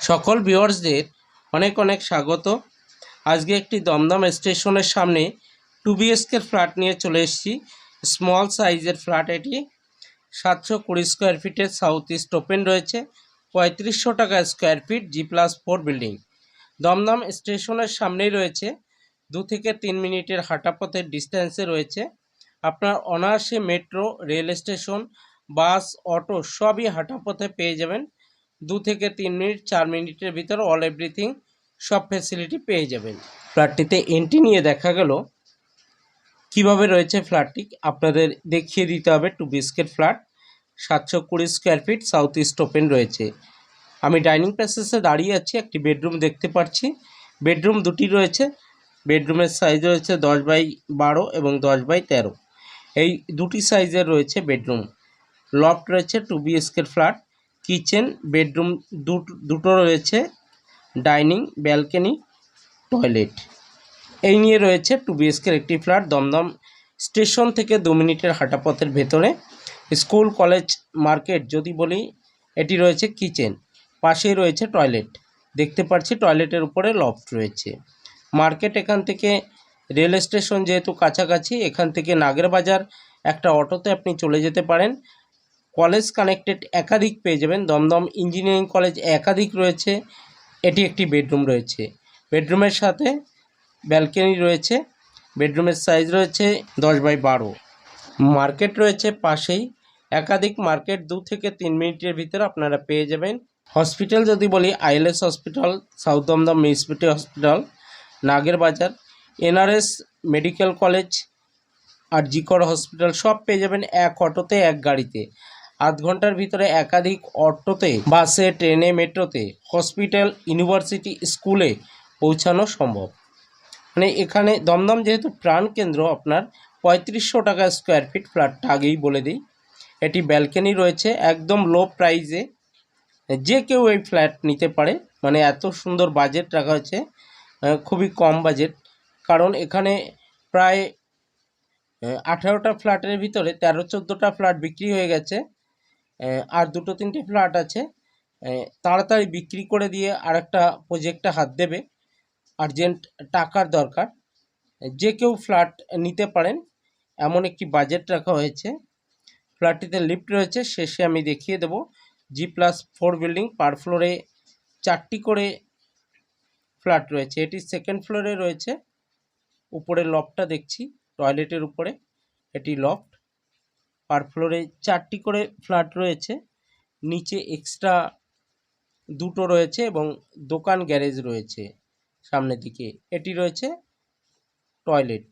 সকল ভিউয়ার্সদের অনেক অনেক স্বাগত। আজকে একটি দমদম স্টেশনের সামনে 2 BHK ফ্ল্যাট নিয়ে চলে এসেছি। স্মল সাইজের ফ্ল্যাট এটি 720 স্কোয়ার ফিটের সাউথ ইস্ট ওপেন রয়েছে। 3500 টাকা square feet, G+4 building. Dumdum স্টেশনের সামনেই রয়েছে, 2 থেকে 3 মিনিটের হাঁটা পথের ডিস্টেন্সে রয়েছে। আপনার অনায়াসে মেট্রো, রেল স্টেশন, বাস, অটো সবই হাঁটা পথে পেয়ে যাবেন। 2 থেকে 3 মিনিট, 4 মিনিটের ভিতর অল এভরিথিং সব ফ্যাসিলিটি পেয়ে যাবেন। ফ্ল্যাটটিতে এন্ট্রি নিয়ে দেখা গেল কিভাবে রয়েছে ফ্ল্যাটটি আপনাদের দেখিয়ে দিতে হবে। 2 BHK flat, 720 square feet, south east open রয়েছে। আমি ডাইনিং প্যাসেজে দাঁড়িয়ে আছি, একটি বেডরুম দেখতে পাচ্ছি। বেডরুম দুটি রয়েছে। বেডরুমের সাইজ রয়েছে 10x12 এবং 10x13। এই দুটি সাইজের রয়েছে বেডরুম। লফট রয়েছে 2 BHK ফ্ল্যাট, কিচেন, বেডরুম দুটো রয়েছে, ডাইনিং, ব্যালকনি, টয়লেট। এই নিয়ে রয়েছে 2 BHK একটি ফ্ল্যাট দমদম স্টেশন থেকে 2 মিনিটের হাঁটা পথের ভেতরে। স্কুল, কলেজ, মার্কেট যদি বলি, এটি রয়েছে কিচেন, পাশেই রয়েছে টয়লেট। দেখতে পাচ্ছি টয়লেটের উপরে লফট রয়েছে। মার্কেট এখান থেকে, রেল স্টেশন যেহেতু কাছাকাছি, এখান থেকে নাগেরবাজার একটা অটোতে আপনি চলে যেতে পারেন। কলেজ কানেক্টেড একাধিক পেয়ে যাবেন। দমদম ইঞ্জিনিয়ারিং কলেজ একাধিক রয়েছে। এটি একটি বেডরুম রয়েছে। বেডরুমের সাথে ব্যালকনি রয়েছে। বেডরুমের সাইজ রয়েছে 10x12। মার্কেট রয়েছে পাশেই, একাধিক মার্কেট 2 থেকে 3 মিনিটের ভিতরে আপনারা পেয়ে যাবেন। হসপিটাল যদি বলি, ILS hospital, south Dumdum municipality hospital, Nagerbazar, NRS medical college, RG Kar hospital সব পেয়ে যাবেন এক অটোতে, এক গাড়িতে। আধ ঘন্টার ভিতরে একাধিক অটোতে, বাসে, ট্রেনে, মেট্রোতে হসপিটাল, ইউনিভার্সিটি, স্কুলে পৌঁছানো সম্ভব। মানে এখানে দমদম যেহেতু প্রাণকেন্দ্র, আপনার 3500 টাকা স্কোয়ার ফিট ফ্ল্যাটটা আগেই বলে দিই। এটি ব্যালকনি রয়েছে, একদম লো প্রাইসে যে কেউ এই ফ্ল্যাট নিতে পারে। মানে এত সুন্দর বাজেট রাখা হয়েছে, খুবই কম বাজেট। কারণ এখানে প্রায় 18টা ফ্ল্যাটের ভিতরে 13-14টা ফ্ল্যাট বিক্রি হয়ে গেছে। আর 2-3টে ফ্ল্যাট আছে। তাড়াতাড়ি বিক্রি করে দিয়ে আরেকটা প্রজেক্টে হাত দেবে, আর্জেন্ট টাকার দরকার। যে কেউ ফ্ল্যাট নিতে পারেন, এমন একটি বাজেট রাখা হয়েছে। ফ্ল্যাটটিতে লিফট রয়েছে, শেষে আমি দেখিয়ে দেব। G+4 বিল্ডিং, পার ফ্লোরে 4টি করে ফ্ল্যাট রয়েছে। এটি সেকেন্ড ফ্লোরে রয়েছে। উপরে লফটটা দেখছি, টয়লেটের উপরে এটি লফট। পার ফ্লোরে 4টি করে ফ্ল্যাট রয়েছে। নিচে এক্সট্রা দুটো রয়েছে এবং দোকান, গ্যারেজ রয়েছে সামনের দিকে। এটি রয়েছে টয়লেট।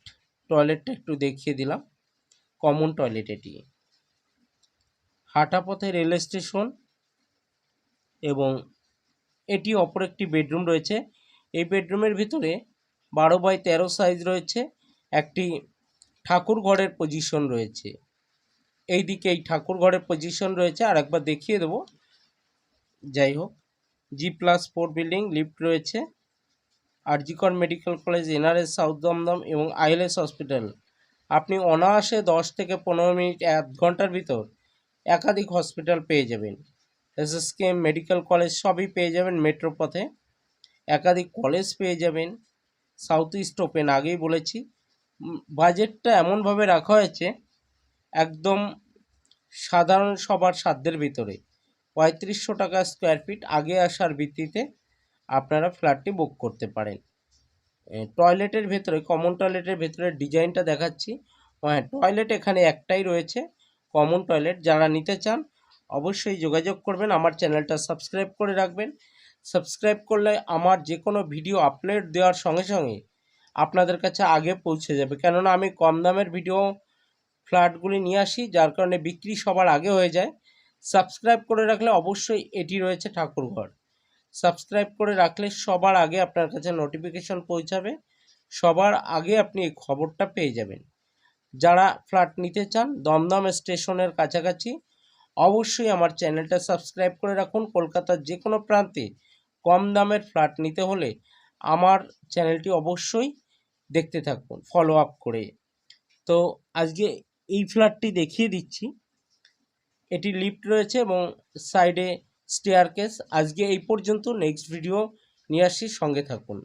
টয়লেটটা একটু দেখিয়ে দিলাম, কমন টয়লেট এটি। হাঁটা পথে রেল স্টেশন এবং এটি অপর একটি বেডরুম রয়েছে। এই বেডরুমের ভিতরে 12x13 সাইজ রয়েছে। একটি ঠাকুর ঘরের পজিশন রয়েছে। এই দিকে এই ঠাকুর ঘরের পজিশন রয়েছে, আর একবার দেখিয়ে দেবো। যাই হোক, G+4 বিল্ডিং, লিফট রয়েছে। RG Kar medical college, NRS south Dumdum এবং ILS হসপিটাল। আপনি অনায়াসে 10 থেকে 15 মিনিট, 1 ঘন্টার ভিতর একাধিক হসপিটাল পেয়ে যাবেন। SSK মেডিকেল কলেজ সবই পেয়ে যাবেন মেট্রো পথে। একাধিক কলেজ পেয়ে যাবেন। সাউথ ইস্ট ওপেন, আগেই বলেছি। বাজেটটা এমনভাবে রাখা হয়েছে, একদম সাধারণ সবার সাধ্যের ভিতরে। 3500 টাকা স্কোয়ার ফিট। আগে আসার ভিত্তিতে আপনারা ফ্ল্যাটটি বুক করতে পারেন। টয়লেটের ভেতরে, কমন টয়লেটের ভেতরে ডিজাইনটা দেখাচ্ছি। হ্যাঁ, টয়লেট এখানে একটাই রয়েছে, কমন টয়লেট। যারা নিতে চান অবশ্যই যোগাযোগ করবেন। আমার চ্যানেলটা সাবস্ক্রাইব করে রাখবেন। সাবস্ক্রাইব করলে আমার যে কোনো ভিডিও আপলোড দেওয়ার সঙ্গে সঙ্গে আপনাদের কাছে আগে পৌঁছে যাবে। কেননা আমি কম দামের ভিডিও ফ্ল্যাটগুলি নিয়ে আসি, যার কারণে বিক্রি সবার আগে হয়ে যায়। সাবস্ক্রাইব করে রাখলে অবশ্যই, এটি রয়েছে ঠাকুরঘর। সাবস্ক্রাইব করে রাখলে সবার আগে আপনার কাছে নোটিফিকেশন পৌঁছাবে, সবার আগে আপনি এই খবরটা পেয়ে যাবেন। যারা ফ্ল্যাট নিতে চান দমদম স্টেশনের কাছাকাছি, অবশ্যই আমার চ্যানেলটা সাবস্ক্রাইব করে রাখুন। কলকাতার যে কোনো প্রান্তে কম দামের ফ্ল্যাট নিতে হলে আমার চ্যানেলটি অবশ্যই দেখতে থাকুন, ফলো আপ করে। তো আজকে এই ফ্ল্যাটটি দেখিয়ে দিচ্ছি। এটি লিফট রয়েছে এবং সাইডে স্টেয়ারকেস। আজকে এই পর্যন্ত, নেক্সট ভিডিও নিয়ে আসি, সঙ্গে থাকুন।